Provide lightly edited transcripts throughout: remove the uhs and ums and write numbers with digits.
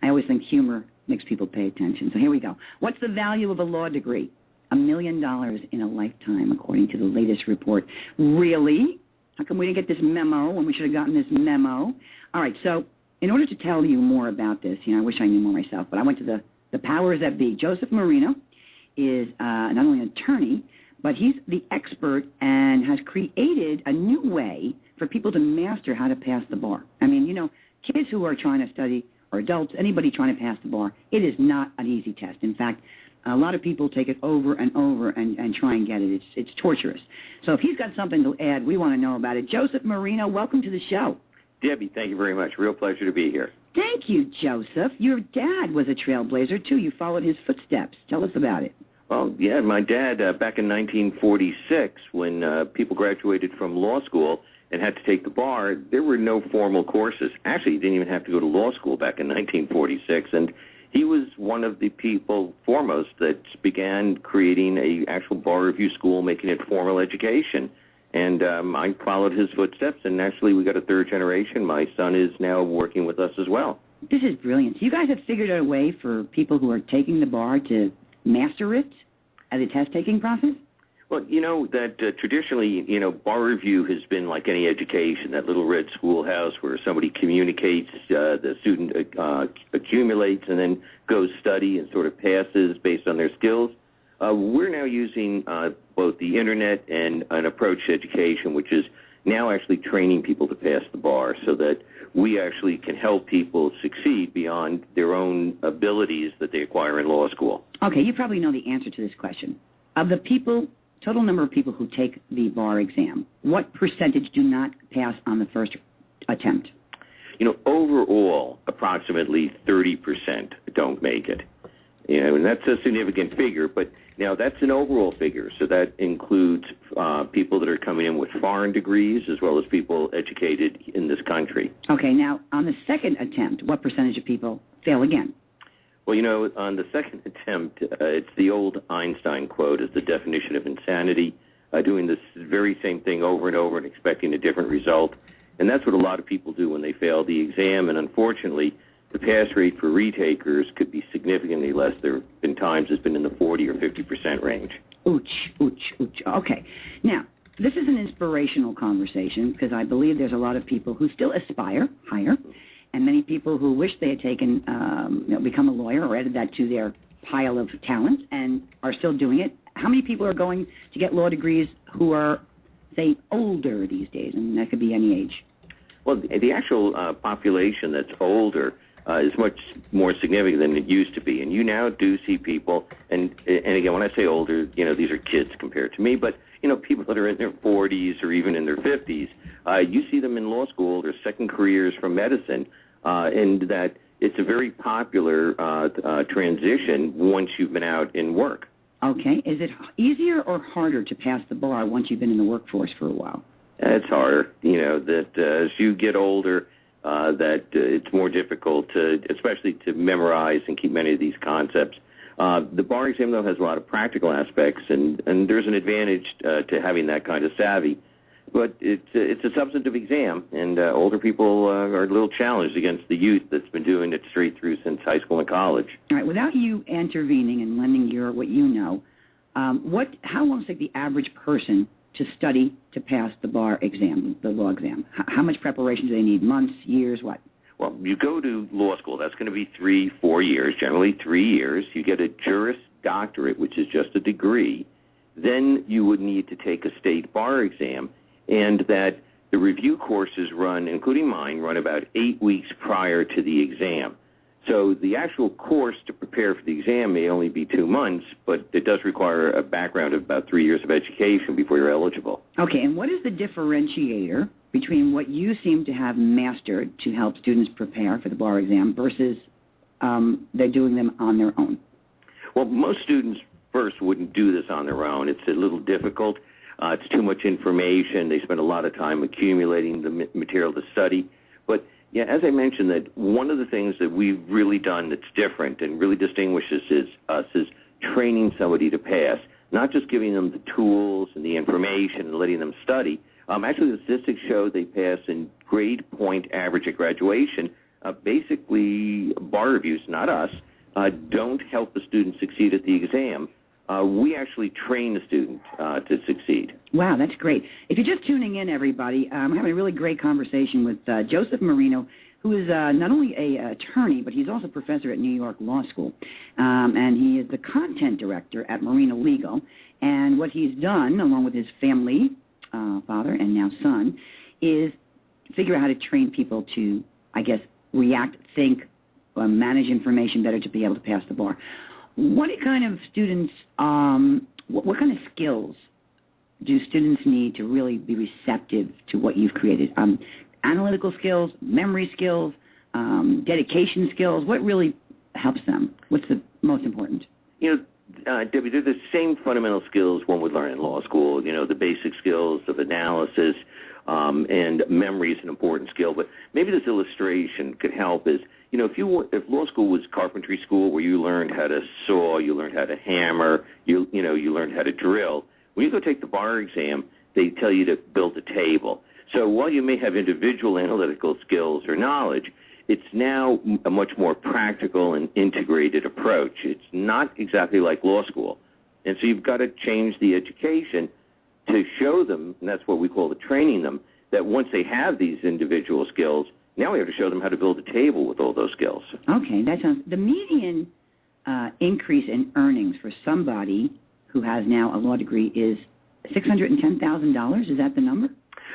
I always think humor makes people pay attention. So here we go. What's the value of a law degree? $1 million in a lifetime, according to the latest report. Really? How come we didn't get this memo when we should have gotten this memo? All right, so in order to tell you more about this, I wish I knew more myself, but I went to the powers that be. Joseph Marino is not only an attorney, but he's the expert and has created a new way for people to master how to pass the bar. I mean, kids who are trying to study, or adults, anybody trying to pass the bar, it is not an easy test. In fact, a lot of people take it over and over and try and get it. It's torturous. So if he's got something to add, we want to know about it. Joseph Marino, welcome to the show. Debbie, thank you very much. Real pleasure to be here. Thank you, Joseph. Your dad was a trailblazer, too. You followed his footsteps. Tell us about it. Well, yeah, my dad, back in 1946, when people graduated from law school and had to take the bar, there were no formal courses. Actually, you didn't even have to go to law school back in 1946, and he was one of the people foremost that began creating a actual bar review school, making it formal education. And I followed his footsteps, and actually we got a third generation. My son is now working with us as well. This is brilliant. You guys have figured out a way for people who are taking the bar to master it as a test-taking process? Well, that traditionally, bar review has been like any education, that little red schoolhouse where somebody communicates, the student accumulates and then goes study and sort of passes based on their skills. We're now using both the Internet and an approach to education, which is now actually training people to pass the bar so that we actually can help people succeed beyond their own abilities that they acquire in law school. Okay, you probably know the answer to this question. Of the total number of people who take the bar exam, what percentage do not pass on the first attempt? Overall, approximately 30% don't make it. And that's a significant figure, but now that's an overall figure, so that includes people that are coming in with foreign degrees as well as people educated in this country. Okay, now on the second attempt, what percentage of people fail again? Well, on the second attempt, it's the old Einstein quote as the definition of insanity, doing this very same thing over and over and expecting a different result. And that's what a lot of people do when they fail the exam. And unfortunately, the pass rate for retakers could be significantly less. There have been times it's been in the 40 or 50% range. Ouch, ouch, ouch. Okay. Now, this is an inspirational conversation because I believe there's a lot of people who still aspire higher, and many people who wish they had taken, become a lawyer or added that to their pile of talent and are still doing it. How many people are going to get law degrees who are, say, older these days? And that could be any age. Well, the actual population that's older is much more significant than it used to be. And you now do see people, and again, when I say older, these are kids compared to me, but, people that are in their 40s or even in their 50s, you see them in law school, their second careers from medicine, and that it's a very popular transition once you've been out in work. Okay. Is it easier or harder to pass the bar once you've been in the workforce for a while? It's harder. That as you get older, that it's more difficult especially to memorize and keep many of these concepts. The bar exam, though, has a lot of practical aspects, and there's an advantage to having that kind of savvy. But it's a substantive exam, and older people are a little challenged against the youth that's been doing it straight through since high school and college. All right. Without you intervening and lending what you know, how long does it take the average person to study to pass the bar exam, the law exam? How much preparation do they need? Months, years, what? Well, you go to law school. That's going to be 3-4 years, generally 3 years. You get a Juris Doctorate, which is just a degree. Then you would need to take a state bar exam, and that the review courses run, including mine, run about 8 weeks prior to the exam. So the actual course to prepare for the exam may only be 2 months, but it does require a background of about 3 years of education before you're eligible. Okay, and what is the differentiator between what you seem to have mastered to help students prepare for the bar exam versus they're doing them on their own? Well, most students first wouldn't do this on their own. It's a little difficult. It's too much information. They spend a lot of time accumulating the material to study. But yeah, as I mentioned, that one of the things that we've really done that's different and really distinguishes us is training somebody to pass, not just giving them the tools and the information and letting them study. Actually, the statistics show they pass in grade point average at graduation basically bar reviews, not us, don't help the student succeed at the exam. We actually train the student to succeed. Wow, that's great. If you're just tuning in, everybody, I'm having a really great conversation with Joseph Marino, who is not only an attorney, but he's also a professor at New York Law School. And he is the content director at Marino Legal. And what he's done, along with his family, father and now son, is figure out how to train people to, I guess, react, think, manage information better to be able to pass the bar. What kind of students, what kind of skills do students need to really be receptive to what you've created? Analytical skills, memory skills, dedication skills. What really helps them? What's the most important? You know, Debbie, they're the same fundamental skills one would learn in law school. You know, the basic skills of analysis, and memory is an important skill. But maybe this illustration could help is, you know, if law school was carpentry school where you learned how to saw, you learned how to hammer, you learned how to drill. When you go take the bar exam, they tell you to build a table. So while you may have individual analytical skills or knowledge, it's now a much more practical and integrated approach. It's not exactly like law school. And so you've got to change the education to show them, and that's what we call the training them, that once they have these individual skills, now we have to show them how to build a table with all those skills. Okay, that sounds, the median increase in earnings for somebody who has now a law degree is $610,000. Is that the number?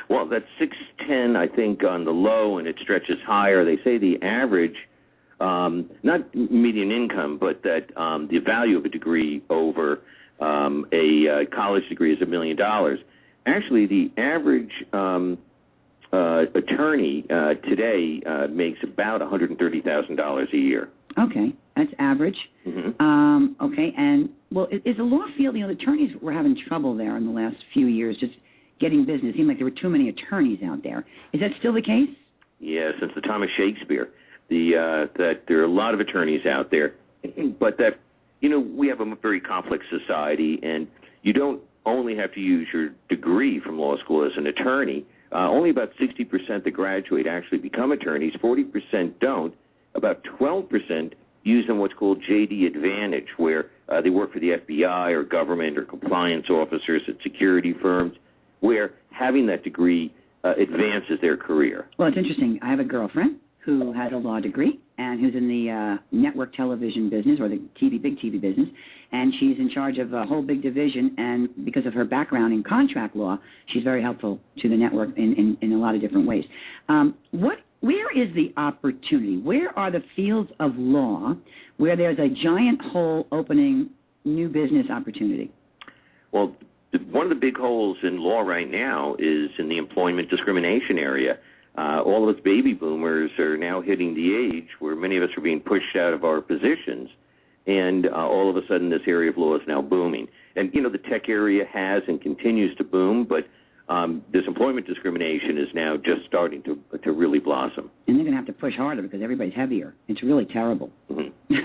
Well, that's 610, I think, on the low, and it stretches higher. They say the average, not median income, but that the value of a degree over a college degree is $1 million. Actually, the average attorney today makes about $130,000 a year. Okay, that's average. Mm-hmm. Okay, and, well, is the law field, you know, the attorneys were having trouble there in the last few years, just getting business. It seemed like there were too many attorneys out there. Is that still the case? Yeah, since the time of Shakespeare, that there are a lot of attorneys out there, but that, you know, we have a very complex society, and you don't only have to use your degree from law school as an attorney. Only about 60% that graduate actually become attorneys. 40% don't. About 12% use in what's called JD Advantage, where they work for the FBI or government or compliance officers at security firms, where having that degree advances their career. Well, it's interesting. I have a girlfriend who has a law degree and who's in the network television business or the big TV business, and she's in charge of a whole big division, and because of her background in contract law, she's very helpful to the network in a lot of different ways. Where is the opportunity? Where are the fields of law where there's a giant hole opening new business opportunity? Well, one of the big holes in law right now is in the employment discrimination area. All of us baby boomers are now hitting the age where many of us are being pushed out of our positions, and all of a sudden this area of law is now booming. And, you know, the tech area has and continues to boom, but this employment discrimination is now just starting to really blossom. And they're going to have to push harder because everybody's heavier. It's really terrible. Mm-hmm.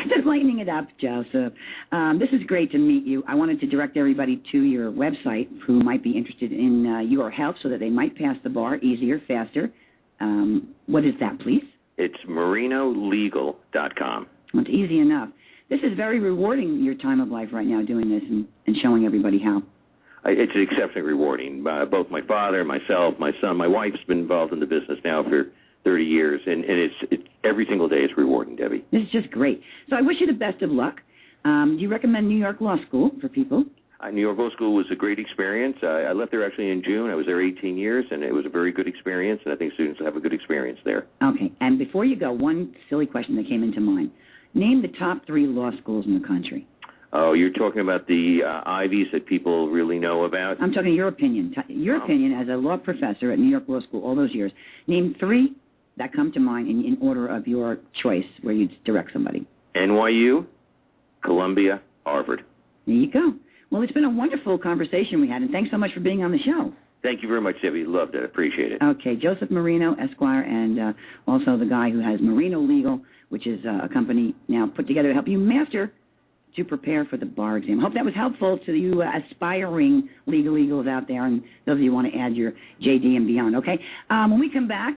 Just lightening it up, Joseph. This is great to meet you. I wanted to direct everybody to your website who might be interested in your help so that they might pass the bar easier, faster. What is that, please? It's marinolegal.com. Well, it's easy enough. This is very rewarding, your time of life right now, doing this and showing everybody how. It's exceptionally rewarding. Both my father, myself, my son, my wife's been involved in the business now for 30 years, and it's every single day is rewarding, Debbie. This is just great. So I wish you the best of luck. Do you recommend New York Law School for people? New York Law School was a great experience. I left there actually in June. I was there 18 years, and it was a very good experience, and I think students will have a good experience there. Okay, and before you go, one silly question that came into mind. Name the top 3 law schools in the country. Oh, you're talking about the Ivies that people really know about? I'm talking your opinion. Your opinion as a law professor at New York Law School all those years. Name 3 that come to mind in order of your choice where you'd direct somebody. NYU, Columbia, Harvard. There you go. Well, it's been a wonderful conversation we had, and thanks so much for being on the show. Thank you very much, Debbie. Loved it. Appreciate it. Okay, Joseph Marino, Esquire, and also the guy who has Marino Legal, which is a company now put together to help you master to prepare for the bar exam. Hope that was helpful to you aspiring legal eagles out there, and those of you who want to add your JD and beyond, okay? When we come back,